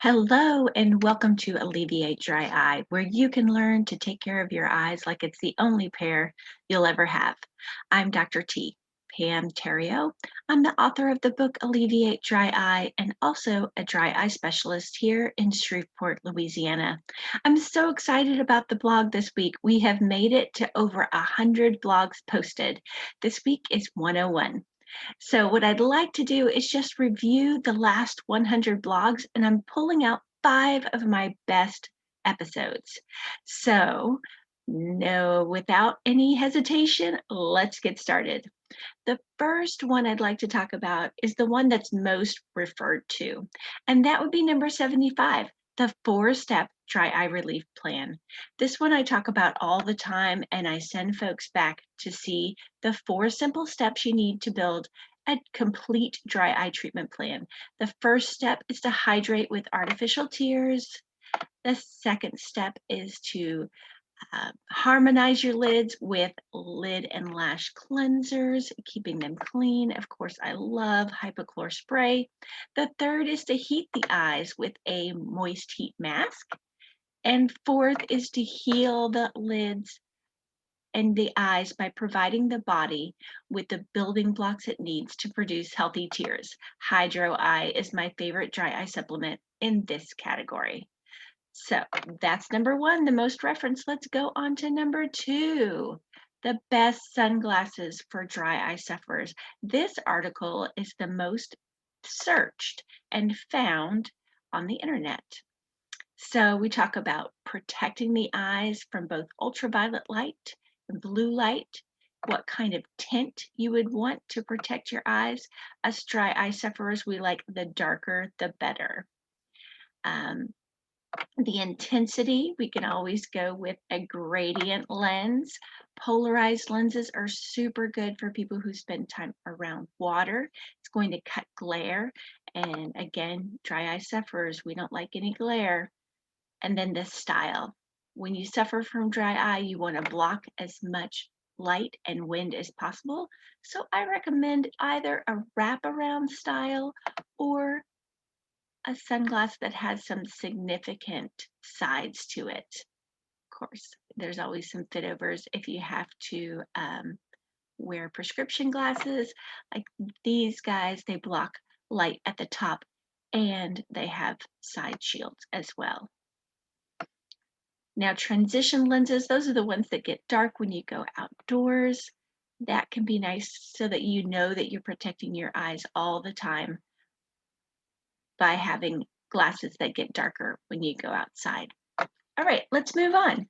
Hello and welcome to Alleviate Dry Eye, where you can learn to take care of your eyes like it's the only pair you'll ever have. I'm Dr. T. Pam Terrio. I'm the author of the book Alleviate Dry Eye and also a dry eye specialist here in Shreveport, Louisiana. I'm so excited about the blog this week. We have made it to over 100 blogs posted. This week is 101. So what I'd like to do is just review the last 100 blogs, and I'm pulling out 5 of my best episodes. So no, without any hesitation, let's get started. The first one I'd like to talk about is the one that's most referred to, and that would be number 75, the 4-step dry eye relief plan. This one I talk about all the time, and I send folks back to see the 4 simple steps you need to build a complete dry eye treatment plan. The first step is to hydrate with artificial tears. The second step is to harmonize your lids with lid and lash cleansers, keeping them clean. Of course, I love hypochlor spray. The third is to heat the eyes with a moist heat mask. And fourth is to heal the lids and the eyes by providing the body with the building blocks it needs to produce healthy tears. Hydro Eye is my favorite dry eye supplement in this category. So that's number 1, the most referenced. Let's go on to number 2, the best sunglasses for dry eye sufferers. This article is the most searched and found on the internet. So we talk about protecting the eyes from both ultraviolet light and blue light, what kind of tint you would want to protect your eyes. Us dry eye sufferers, we like the darker, the better. The intensity, we can always go with a gradient lens. Polarized lenses are super good for people who spend time around water. It's going to cut glare. And again, dry eye sufferers, we don't like any glare. And then the style. When you suffer from dry eye, you want to block as much light and wind as possible. So I recommend either a wraparound style or a sunglass that has some significant sides to it. Of course, there's always some fit overs if you have to wear prescription glasses. Like these guys, they block light at the top and they have side shields as well. Now, transition lenses, those are the ones that get dark when you go outdoors. That can be nice so that you know that you're protecting your eyes all the time by having glasses that get darker when you go outside. All right, let's move on.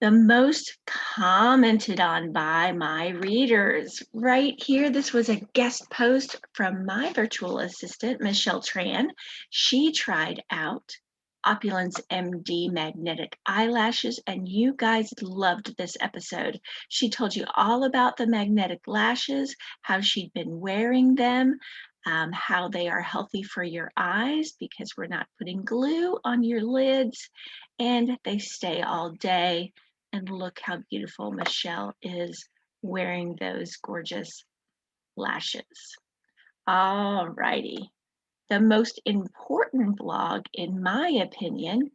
The most commented on by my readers. Right here, this was a guest post from my virtual assistant, Michelle Tran. She tried out Opulence MD magnetic eyelashes, and you guys loved this episode. She told you all about the magnetic lashes, how she'd been wearing them, how they are healthy for your eyes because we're not putting glue on your lids, and they stay all day. And look how beautiful Michelle is wearing those gorgeous lashes. All righty. The most important blog, in my opinion,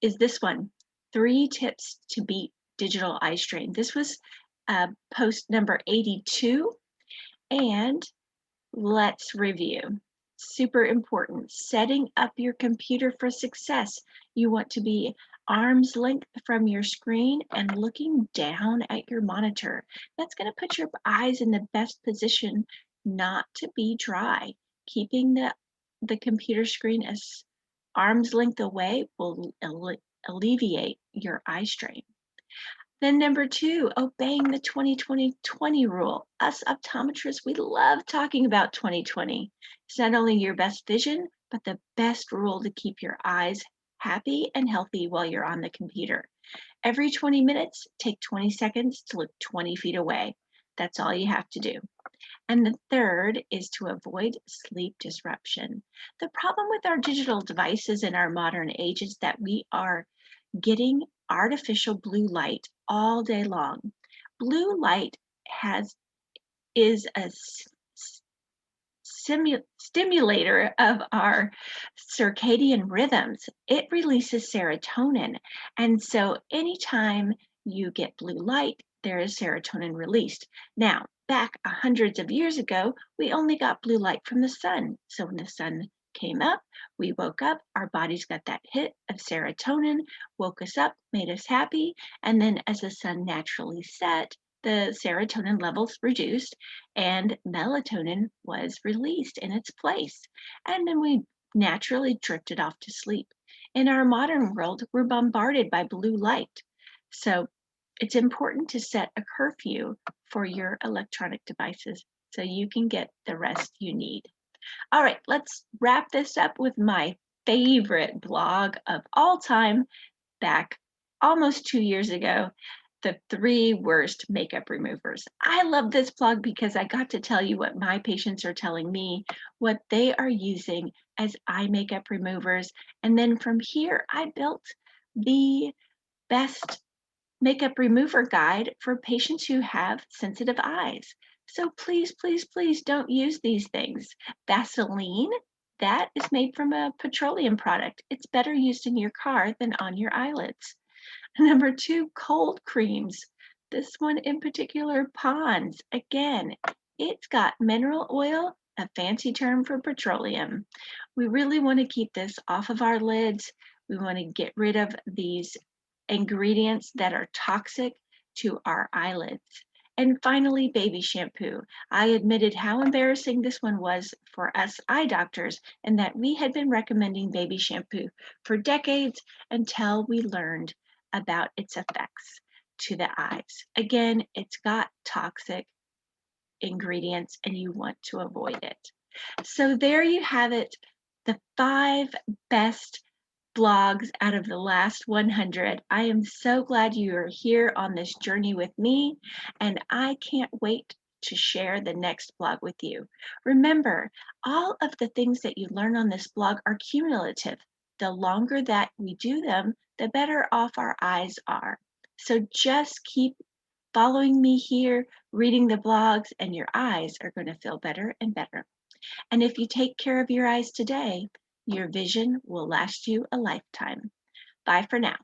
is this one, 3 Tips to Beat Digital Eye Strain. This was post number 82, and let's review. Super important, setting up your computer for success. You want to be arm's length from your screen and looking down at your monitor. That's going to put your eyes in the best position not to be dry. Keeping the computer screen as arm's length away will alleviate your eye strain. Then number 2, obeying the 20-20-20 rule. Us optometrists, we love talking about 20/20. It's not only your best vision, but the best rule to keep your eyes happy and healthy while you're on the computer. Every 20 minutes, take 20 seconds to look 20 feet away. That's all you have to do. And the third is to avoid sleep disruption. The problem with our digital devices in our modern age is that we are getting artificial blue light all day long. Blue light is a stimulator of our circadian rhythms. It releases serotonin. And so anytime you get blue light, there is serotonin released. Now, back hundreds of years ago, we only got blue light from the sun. So when the sun came up, we woke up, our bodies got that hit of serotonin, woke us up, made us happy. And then as the sun naturally set, the serotonin levels reduced and melatonin was released in its place. And then we naturally drifted off to sleep. In our modern world, we're bombarded by blue light. So it's important to set a curfew for your electronic devices so you can get the rest you need. All right, let's wrap this up with my favorite blog of all time back almost 2 years ago, the 3 worst makeup removers. I love this blog because I got to tell you what my patients are telling me, what they are using as eye makeup removers. And then from here, I built the best makeup remover guide for patients who have sensitive eyes. So please, please, please don't use these things. Vaseline, that is made from a petroleum product. It's better used in your car than on your eyelids. Number 2, cold creams. This one in particular, Pond's. Again, it's got mineral oil, a fancy term for petroleum. We really want to keep this off of our lids. We want to get rid of these ingredients that are toxic to our eyelids. And finally, baby shampoo. I admitted how embarrassing this one was for us eye doctors and that we had been recommending baby shampoo for decades until we learned about its effects to the eyes. Again, it's got toxic ingredients and you want to avoid it. So there you have it, the 5 best blogs out of the last 100. I am so glad you are here on this journey with me, and I can't wait to share the next blog with you. Remember, all of the things that you learn on this blog are cumulative. The longer that we do them, the better off our eyes are. So just keep following me here, reading the blogs, and your eyes are going to feel better and better. And if you take care of your eyes today, your vision will last you a lifetime. Bye for now.